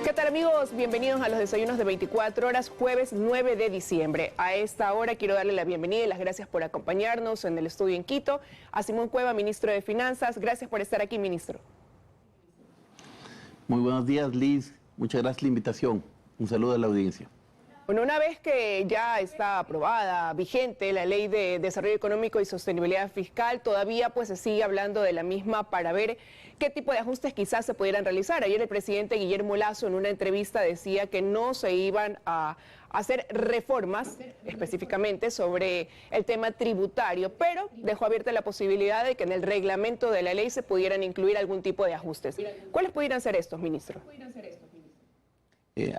¿Qué tal, amigos? Bienvenidos a los desayunos de 24 horas, jueves 9 de diciembre. A esta hora quiero darle la bienvenida y las gracias por acompañarnos en el estudio en Quito. A Simón Cueva, ministro de Finanzas. Gracias por estar aquí, ministro. Muy buenos días, Liz. Muchas gracias por la invitación. Un saludo a la audiencia. Bueno, una vez que ya está aprobada, vigente, la Ley de Desarrollo Económico y Sostenibilidad Fiscal, todavía pues se sigue hablando de la misma para ver qué tipo de ajustes quizás se pudieran realizar. Ayer el presidente Guillermo Lasso en una entrevista decía que no se iban a hacer reformas específicamente sobre el tema tributario, pero dejó abierta la posibilidad de que en el reglamento de la ley se pudieran incluir algún tipo de ajustes. ¿Cuáles pudieran ser estos, ministro?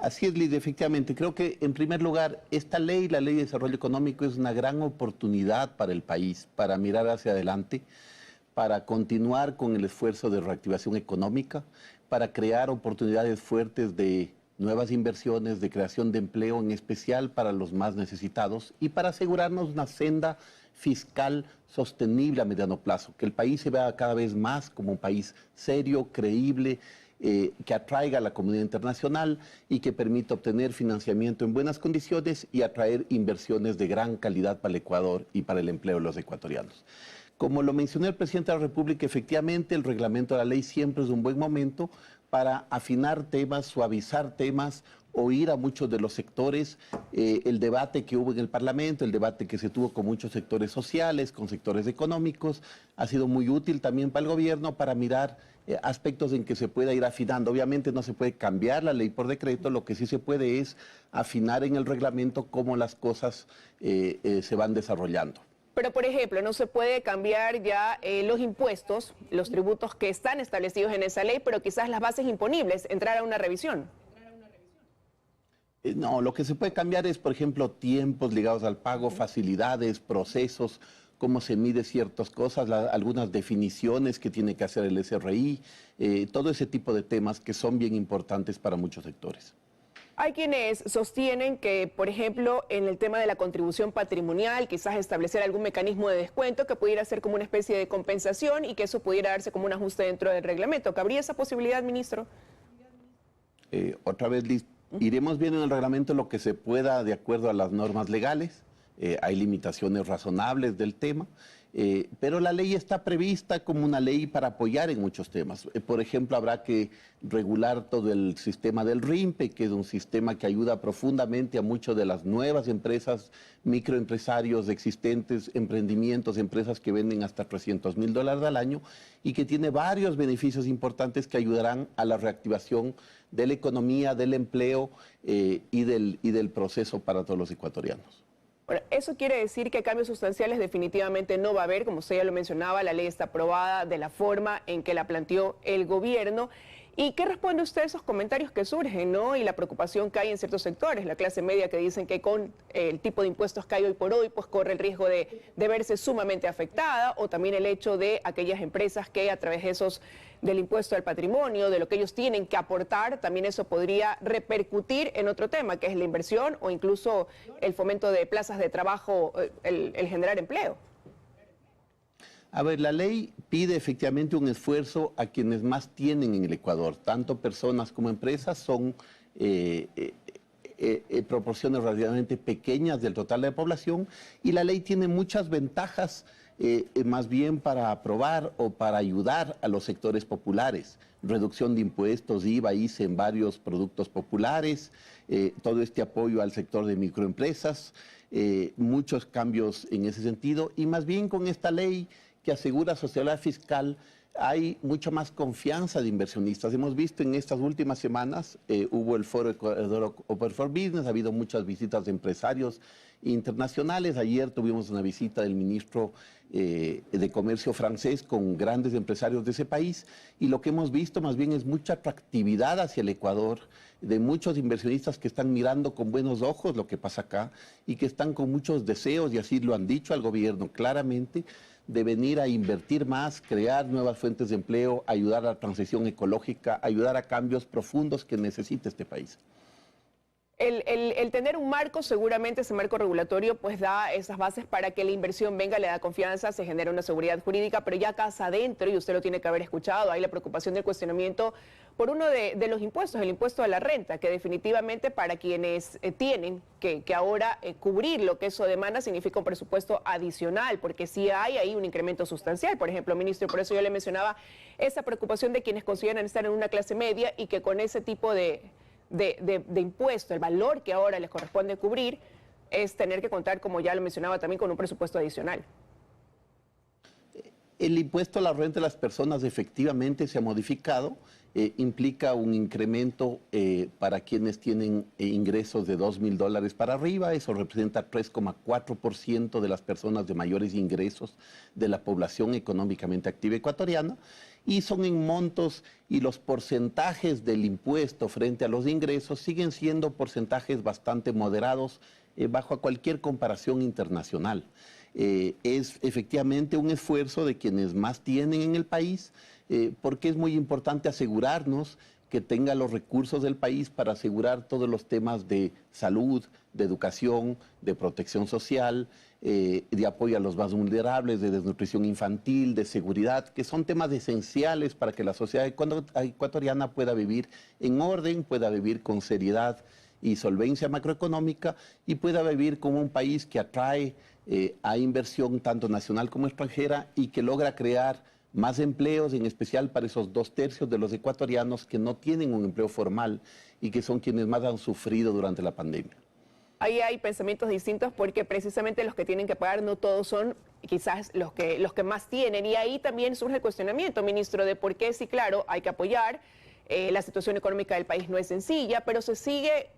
Así es, Liz, efectivamente. Creo que, en primer lugar, esta ley, la Ley de Desarrollo Económico, es una gran oportunidad para el país, para mirar hacia adelante, para continuar con el esfuerzo de reactivación económica, para crear oportunidades fuertes de nuevas inversiones, de creación de empleo, en especial para los más necesitados, y para asegurarnos una senda fiscal sostenible a mediano plazo, que el país se vea cada vez más como un país serio, creíble, que atraiga a la comunidad internacional y que permita obtener financiamiento en buenas condiciones y atraer inversiones de gran calidad para el Ecuador y para el empleo de los ecuatorianos. Como lo mencionó el presidente de la República, efectivamente el reglamento de la ley siempre es un buen momento para afinar temas, suavizar temas, oír a muchos de los sectores, el debate que hubo en el Parlamento, el debate que se tuvo con muchos sectores sociales, con sectores económicos, ha sido muy útil también para el gobierno para mirar aspectos en que se pueda ir afinando. Obviamente no se puede cambiar la ley por decreto, lo que sí se puede es afinar en el reglamento cómo las cosas se van desarrollando. Pero, por ejemplo, no se puede cambiar ya los impuestos, los tributos que están establecidos en esa ley, pero quizás las bases imponibles, entrar a una revisión. No, lo que se puede cambiar es, por ejemplo, tiempos ligados al pago, facilidades, procesos, cómo se mide ciertas cosas, algunas definiciones que tiene que hacer el SRI, todo ese tipo de temas que son bien importantes para muchos sectores. Hay quienes sostienen que, por ejemplo, en el tema de la contribución patrimonial, quizás establecer algún mecanismo de descuento que pudiera ser como una especie de compensación y que eso pudiera darse como un ajuste dentro del reglamento. ¿Cabría esa posibilidad, ministro? Otra vez, Liz, iremos viendo en el reglamento lo que se pueda de acuerdo a las normas legales. Hay limitaciones razonables del tema, pero la ley está prevista como una ley para apoyar en muchos temas. Por ejemplo, habrá que regular todo el sistema del RIMPE, que es un sistema que ayuda profundamente a muchas de las nuevas empresas, microempresarios existentes, emprendimientos, empresas que venden hasta $300.000 al año y que tiene varios beneficios importantes que ayudarán a la reactivación de la economía, del empleo y del proceso para todos los ecuatorianos. Bueno, eso quiere decir que cambios sustanciales definitivamente no va a haber, como usted ya lo mencionaba, la ley está aprobada de la forma en que la planteó el gobierno. ¿Y qué responde usted a esos comentarios que surgen, ¿no? Y la preocupación que hay en ciertos sectores, la clase media que dicen que con el tipo de impuestos que hay hoy por hoy, pues corre el riesgo de verse sumamente afectada, o también el hecho de aquellas empresas que a través de esos del impuesto al patrimonio, de lo que ellos tienen que aportar, también eso podría repercutir en otro tema, que es la inversión o incluso el fomento de plazas de trabajo, el generar empleo? A ver, la ley pide efectivamente un esfuerzo a quienes más tienen en el Ecuador. Tanto personas como empresas son proporciones relativamente pequeñas del total de la población y la ley tiene muchas ventajas más bien para aprobar o para ayudar a los sectores populares. Reducción de impuestos, IVA, ICE en varios productos populares, todo este apoyo al sector de microempresas, muchos cambios en ese sentido y más bien con esta ley que asegura sociedad fiscal, hay mucha más confianza de inversionistas. Hemos visto en estas últimas semanas, hubo el foro Ecuador Open for Business, ha habido muchas visitas de empresarios internacionales. Ayer tuvimos una visita del ministro de Comercio francés con grandes empresarios de ese país y lo que hemos visto más bien es mucha atractividad hacia el Ecuador, de muchos inversionistas que están mirando con buenos ojos lo que pasa acá y que están con muchos deseos, y así lo han dicho al gobierno claramente, de venir a invertir más, crear nuevas fuentes de empleo, ayudar a la transición ecológica, ayudar a cambios profundos que necesita este país. El tener un marco, seguramente ese marco regulatorio pues da esas bases para que la inversión venga, le da confianza, se genera una seguridad jurídica, pero ya casa adentro, y usted lo tiene que haber escuchado, hay la preocupación del cuestionamiento por uno de los impuestos, el impuesto a la renta, que definitivamente para quienes tienen que ahora cubrir lo que eso demanda significa un presupuesto adicional, porque sí hay ahí un incremento sustancial. Por ejemplo, ministro, por eso yo le mencionaba esa preocupación de quienes consideran estar en una clase media y que con ese tipo de impuesto, el valor que ahora les corresponde cubrir, es tener que contar, como ya lo mencionaba, también con un presupuesto adicional. El impuesto a la renta de las personas efectivamente se ha modificado, implica un incremento para quienes tienen ingresos de $2.000 para arriba, eso representa 3,4% de las personas de mayores ingresos de la población económicamente activa ecuatoriana, y son en montos y los porcentajes del impuesto frente a los ingresos siguen siendo porcentajes bastante moderados bajo cualquier comparación internacional. Es efectivamente un esfuerzo de quienes más tienen en el país, porque es muy importante asegurarnos que tenga los recursos del país para asegurar todos los temas de salud, de educación, de protección social, de apoyo a los más vulnerables, de desnutrición infantil, de seguridad, que son temas esenciales para que la sociedad ecuatoriana pueda vivir en orden, pueda vivir con seriedad y solvencia macroeconómica y pueda vivir como un país que atrae a inversión tanto nacional como extranjera y que logra crear más empleos, en especial para esos 2/3 de los ecuatorianos que no tienen un empleo formal y que son quienes más han sufrido durante la pandemia. Ahí hay pensamientos distintos porque precisamente los que tienen que pagar no todos son quizás los que más tienen, y ahí también surge el cuestionamiento, ministro, de por qué sí, claro, hay que apoyar. La situación económica del país no es sencilla, pero se sigue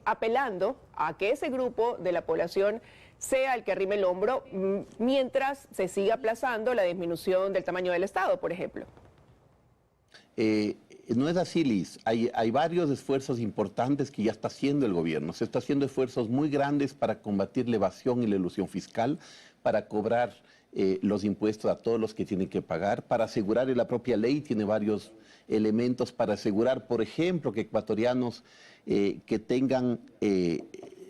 apelando a que ese grupo de la población sea el que arrime el hombro mientras se siga aplazando la disminución del tamaño del Estado, por ejemplo. No es así, Liz. Hay varios esfuerzos importantes que ya está haciendo el gobierno. Se está haciendo esfuerzos muy grandes para combatir la evasión y la elusión fiscal, para cobrar los impuestos a todos los que tienen que pagar, para asegurar, y la propia ley tiene varios elementos para asegurar, por ejemplo, que ecuatorianos que tengan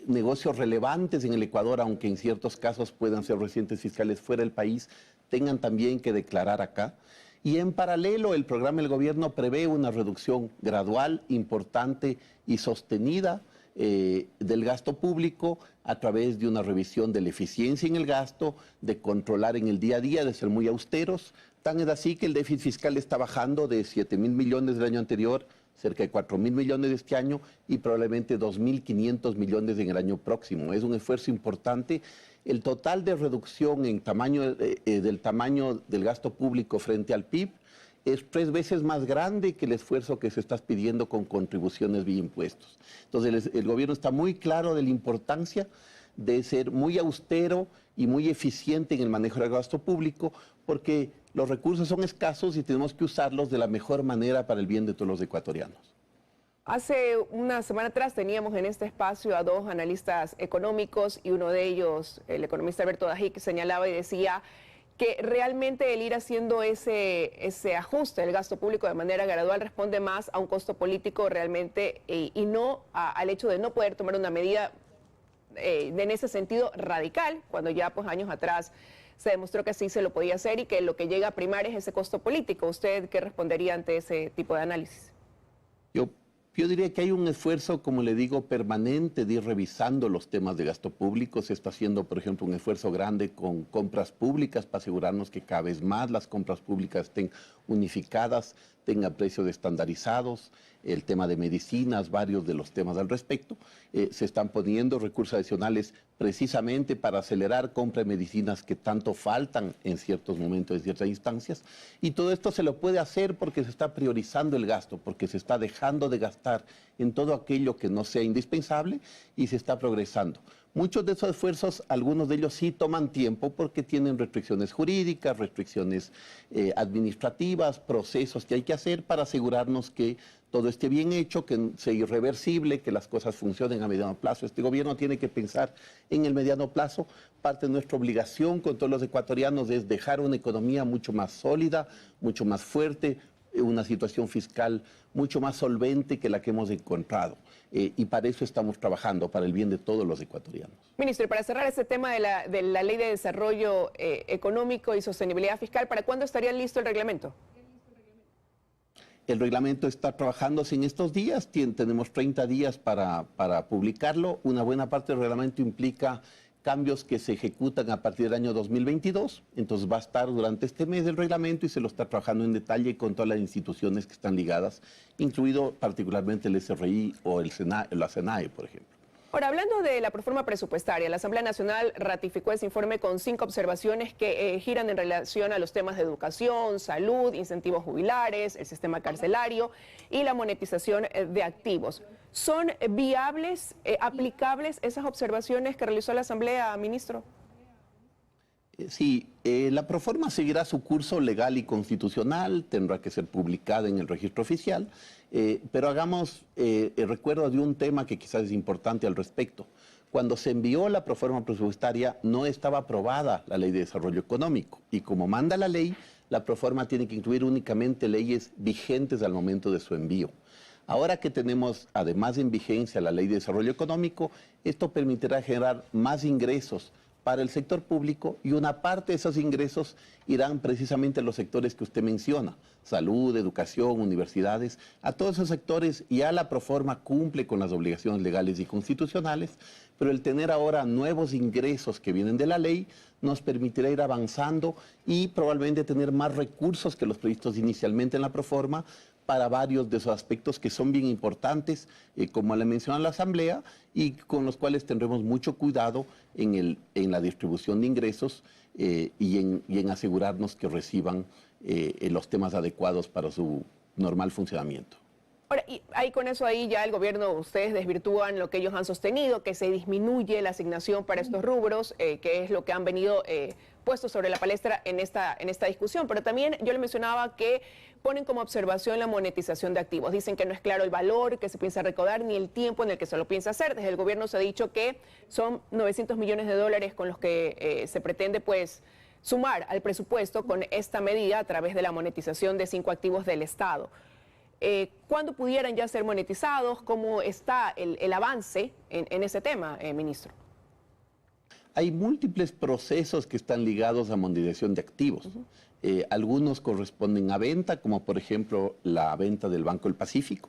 negocios relevantes en el Ecuador, aunque en ciertos casos puedan ser residentes fiscales fuera del país, tengan también que declarar acá. Y en paralelo, el programa del gobierno prevé una reducción gradual, importante y sostenida del gasto público a través de una revisión de la eficiencia en el gasto, de controlar en el día a día, de ser muy austeros. Tan es así que el déficit fiscal está bajando de 7.000 millones del año anterior, cerca de 4.000 millones de este año y probablemente 2.500 millones en el año próximo. Es un esfuerzo importante. El total de reducción en del tamaño del gasto público frente al PIB es 3 veces más grande que el esfuerzo que se está pidiendo con contribuciones vía impuestos. Entonces el gobierno está muy claro de la importancia de ser muy austero y muy eficiente en el manejo del gasto público, porque los recursos son escasos y tenemos que usarlos de la mejor manera para el bien de todos los ecuatorianos. Hace una semana atrás teníamos en este espacio a 2 analistas económicos y uno de ellos, el economista Alberto Dajic, señalaba y decía que realmente el ir haciendo ese ajuste del gasto público de manera gradual responde más a un costo político realmente y no al hecho de no poder tomar una medida en ese sentido radical, cuando ya pues años atrás se demostró que sí se lo podía hacer y que lo que llega a primar es ese costo político. ¿Usted qué respondería ante ese tipo de análisis? Yo diría que hay un esfuerzo, como le digo, permanente de ir revisando los temas de gasto público. Se está haciendo, por ejemplo, un esfuerzo grande con compras públicas para asegurarnos que cada vez más las compras públicas estén unificadas, tengan precios estandarizados. El tema de medicinas, varios de los temas al respecto. Se están poniendo recursos adicionales precisamente para acelerar compra de medicinas que tanto faltan en ciertos momentos, en ciertas instancias. Y todo esto se lo puede hacer porque se está priorizando el gasto, porque se está dejando de gastar en todo aquello que no sea indispensable y se está progresando. Muchos de esos esfuerzos, algunos de ellos sí toman tiempo porque tienen restricciones jurídicas, restricciones administrativas, procesos que hay que hacer para asegurarnos que todo esté bien hecho, que sea irreversible, que las cosas funcionen a mediano plazo. Este gobierno tiene que pensar en el mediano plazo. Parte de nuestra obligación con todos los ecuatorianos es dejar una economía mucho más sólida, mucho más fuerte, una situación fiscal mucho más solvente que la que hemos encontrado. Y para eso estamos trabajando, para el bien de todos los ecuatorianos. Ministro, y para cerrar este tema de la Ley de Desarrollo Económico y Sostenibilidad Fiscal, ¿para cuándo estaría listo el reglamento? El reglamento está trabajándose en estos días, tenemos 30 días para publicarlo. Una buena parte del reglamento implica cambios que se ejecutan a partir del año 2022, entonces va a estar durante este mes el reglamento y se lo está trabajando en detalle con todas las instituciones que están ligadas, incluido particularmente el SRI o la SENAE, por ejemplo. Ahora, hablando de la proforma presupuestaria, la Asamblea Nacional ratificó ese informe con 5 observaciones que giran en relación a los temas de educación, salud, incentivos jubilares, el sistema carcelario y la monetización de activos. ¿Son viables, aplicables esas observaciones que realizó la Asamblea, ministro? Sí, la proforma seguirá su curso legal y constitucional, tendrá que ser publicada en el registro oficial, pero hagamos el recuerdo de un tema que quizás es importante al respecto. Cuando se envió la proforma presupuestaria no estaba aprobada la Ley de Desarrollo Económico y como manda la ley, la proforma tiene que incluir únicamente leyes vigentes al momento de su envío. Ahora que tenemos, además en vigencia, la Ley de Desarrollo Económico, esto permitirá generar más ingresos para el sector público y una parte de esos ingresos irán precisamente a los sectores que usted menciona, salud, educación, universidades. A todos esos sectores ya la proforma cumple con las obligaciones legales y constitucionales, pero el tener ahora nuevos ingresos que vienen de la ley nos permitirá ir avanzando y probablemente tener más recursos que los previstos inicialmente en la proforma para varios de esos aspectos que son bien importantes, como le mencionó la Asamblea, y con los cuales tendremos mucho cuidado en la distribución de ingresos y en asegurarnos que reciban los temas adecuados para su normal funcionamiento. Ahora, y ahí con eso ahí ya el gobierno, ustedes desvirtúan lo que ellos han sostenido, que se disminuye la asignación para estos rubros, que es lo que han venido puesto sobre la palestra en esta discusión. Pero también yo le mencionaba que ponen como observación la monetización de activos. Dicen que no es claro el valor que se piensa recaudar ni el tiempo en el que se lo piensa hacer. Desde el gobierno se ha dicho que son 900 millones de dólares con los que se pretende pues sumar al presupuesto con esta medida a través de la monetización de 5 activos del Estado. ¿Cuándo pudieran ya ser monetizados? ¿Cómo está el avance en ese tema, ministro? Hay múltiples procesos que están ligados a monetización de activos. Algunos corresponden a venta, como por ejemplo la venta del Banco del Pacífico,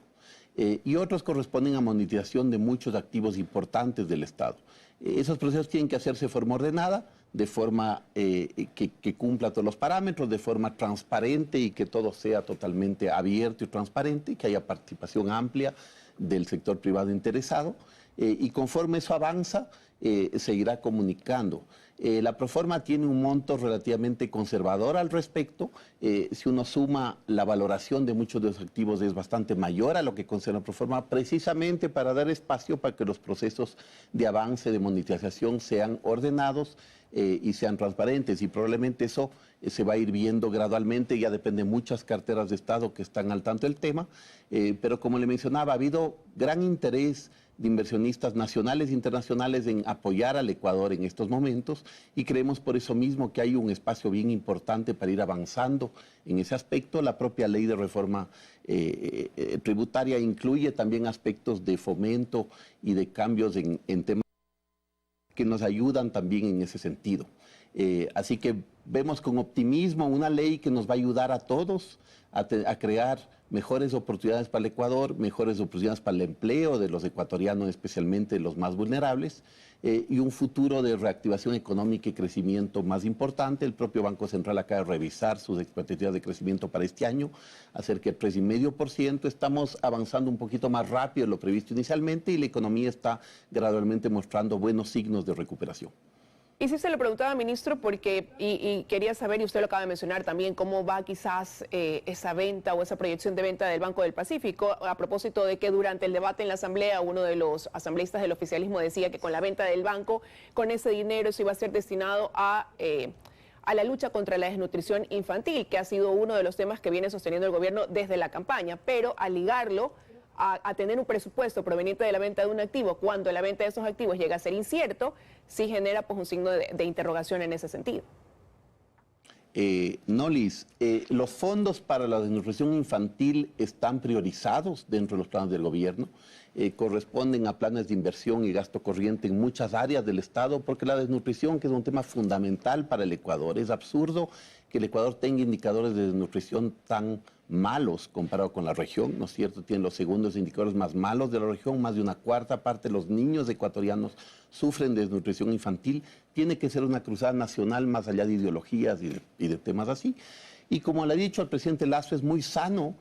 y otros corresponden a monetización de muchos activos importantes del Estado. Esos procesos tienen que hacerse de forma ordenada, de forma que cumpla todos los parámetros, de forma transparente y que todo sea totalmente abierto y transparente, que haya participación amplia del sector privado interesado. Y conforme eso avanza, se irá comunicando. La proforma tiene un monto relativamente conservador al respecto. Si uno suma la valoración de muchos de los activos es bastante mayor a lo que considera la proforma, precisamente para dar espacio para que los procesos de avance, de monetización sean ordenados y sean transparentes. Y probablemente eso se va a ir viendo gradualmente, ya depende de muchas carteras de Estado que están al tanto del tema. Pero como le mencionaba, ha habido gran interés de inversionistas nacionales e internacionales en apoyar al Ecuador en estos momentos y creemos por eso mismo que hay un espacio bien importante para ir avanzando en ese aspecto. La propia ley de reforma tributaria incluye también aspectos de fomento y de cambios en temas que nos ayudan también en ese sentido. Así que vemos con optimismo una ley que nos va a ayudar a todos a crear mejores oportunidades para el Ecuador, mejores oportunidades para el empleo de los ecuatorianos, especialmente los más vulnerables, y un futuro de reactivación económica y crecimiento más importante. El propio Banco Central acaba de revisar sus expectativas de crecimiento para este año, acerca del 3,5%. Estamos avanzando un poquito más rápido de lo previsto inicialmente y la economía está gradualmente mostrando buenos signos de recuperación. Y sí se le preguntaba, ministro, porque y quería saber, y usted lo acaba de mencionar también, cómo va quizás esa venta o esa proyección de venta del Banco del Pacífico, a propósito de que durante el debate en la Asamblea, uno de los asambleístas del oficialismo decía que con la venta del banco, con ese dinero eso iba a ser destinado a la lucha contra la desnutrición infantil, que ha sido uno de los temas que viene sosteniendo el gobierno desde la campaña, pero al ligarlo a tener un presupuesto proveniente de la venta de un activo, cuando la venta de esos activos llega a ser incierto, sí genera pues un signo de interrogación en ese sentido. No, Liz, los fondos para la desnutrición infantil están priorizados dentro de los planes del gobierno, corresponden a planes de inversión y gasto corriente en muchas áreas del Estado, porque la desnutrición, que es un tema fundamental para el Ecuador, es absurdo que el Ecuador tenga indicadores de desnutrición tan malos comparado con la región, ¿no es cierto? Tienen los segundos indicadores más malos de la región, más de una cuarta parte de los niños ecuatorianos sufren de desnutrición infantil. Tiene que ser una cruzada nacional más allá de ideologías y de temas así. Y como le ha dicho al presidente Lasso, es muy sano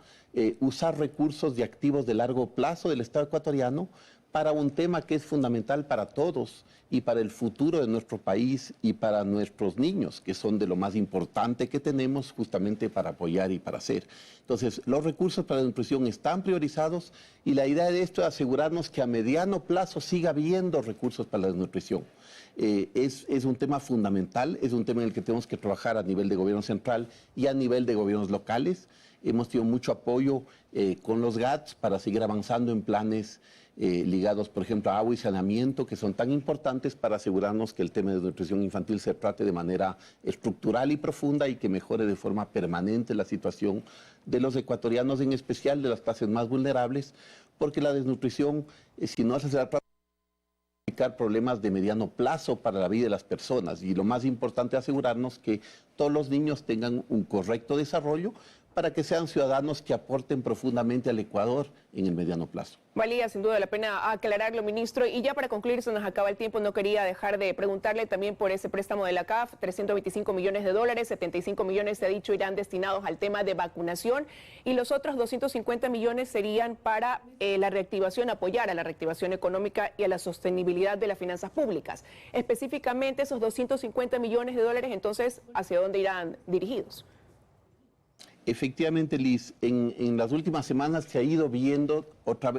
usar recursos y activos de largo plazo del Estado ecuatoriano para un tema que es fundamental para todos y para el futuro de nuestro país y para nuestros niños, que son de lo más importante que tenemos justamente para apoyar y para hacer. Entonces, los recursos para la nutrición están priorizados y la idea de esto es asegurarnos que a mediano plazo siga habiendo recursos para la nutrición. Es un tema fundamental, es un tema en el que tenemos que trabajar a nivel de gobierno central y a nivel de gobiernos locales. Hemos tenido mucho apoyo con los GATS para seguir avanzando en planes ligados, por ejemplo, a agua y saneamiento, que son tan importantes para asegurarnos que el tema de nutrición infantil se trate de manera estructural y profunda y que mejore de forma permanente la situación de los ecuatorianos, en especial de las clases más vulnerables, porque la desnutrición, si no se trata de problemas de mediano plazo para la vida de las personas, y lo más importante es asegurarnos que todos los niños tengan un correcto desarrollo para que sean ciudadanos que aporten profundamente al Ecuador en el mediano plazo. Valía sin duda la pena aclararlo, ministro. Y ya para concluir, se nos acaba el tiempo, no quería dejar de preguntarle también por ese préstamo de la CAF, 325 millones de dólares, 75 millones se ha dicho irán destinados al tema de vacunación y los otros 250 millones serían para la reactivación, apoyar a la reactivación económica y a la sostenibilidad de las finanzas públicas. Específicamente esos 250 millones de dólares, entonces, ¿hacia dónde irán dirigidos? Efectivamente, Liz, en las últimas semanas se ha ido viendo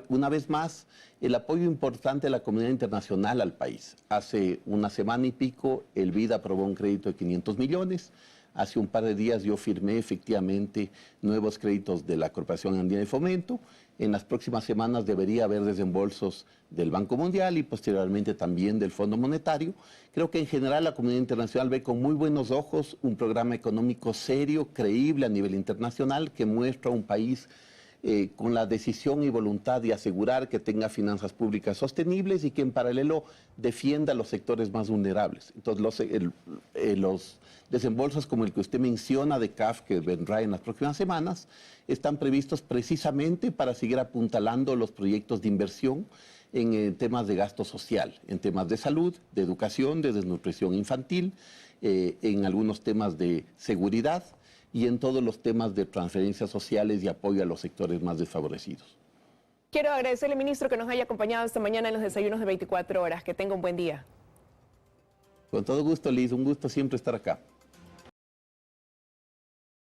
una vez más el apoyo importante de la comunidad internacional al país. Hace una semana y pico el BID aprobó un crédito de 500 millones. Hace un par de días yo firmé efectivamente nuevos créditos de la Corporación Andina de Fomento. En las próximas semanas debería haber desembolsos del Banco Mundial y posteriormente también del Fondo Monetario. Creo que en general la comunidad internacional ve con muy buenos ojos un programa económico serio, creíble a nivel internacional, que muestra un país con la decisión y voluntad de asegurar que tenga finanzas públicas sostenibles y que en paralelo defienda a los sectores más vulnerables. Entonces, los desembolsos como el que usted menciona de CAF, que vendrá en las próximas semanas, están previstos precisamente para seguir apuntalando los proyectos de inversión en temas de gasto social, en temas de salud, de educación, de desnutrición infantil, en algunos temas de seguridad y en todos los temas de transferencias sociales y apoyo a los sectores más desfavorecidos. Quiero agradecerle, ministro, que nos haya acompañado esta mañana en los desayunos de 24 horas. Que tenga un buen día. Con todo gusto, Liz, un gusto siempre estar acá.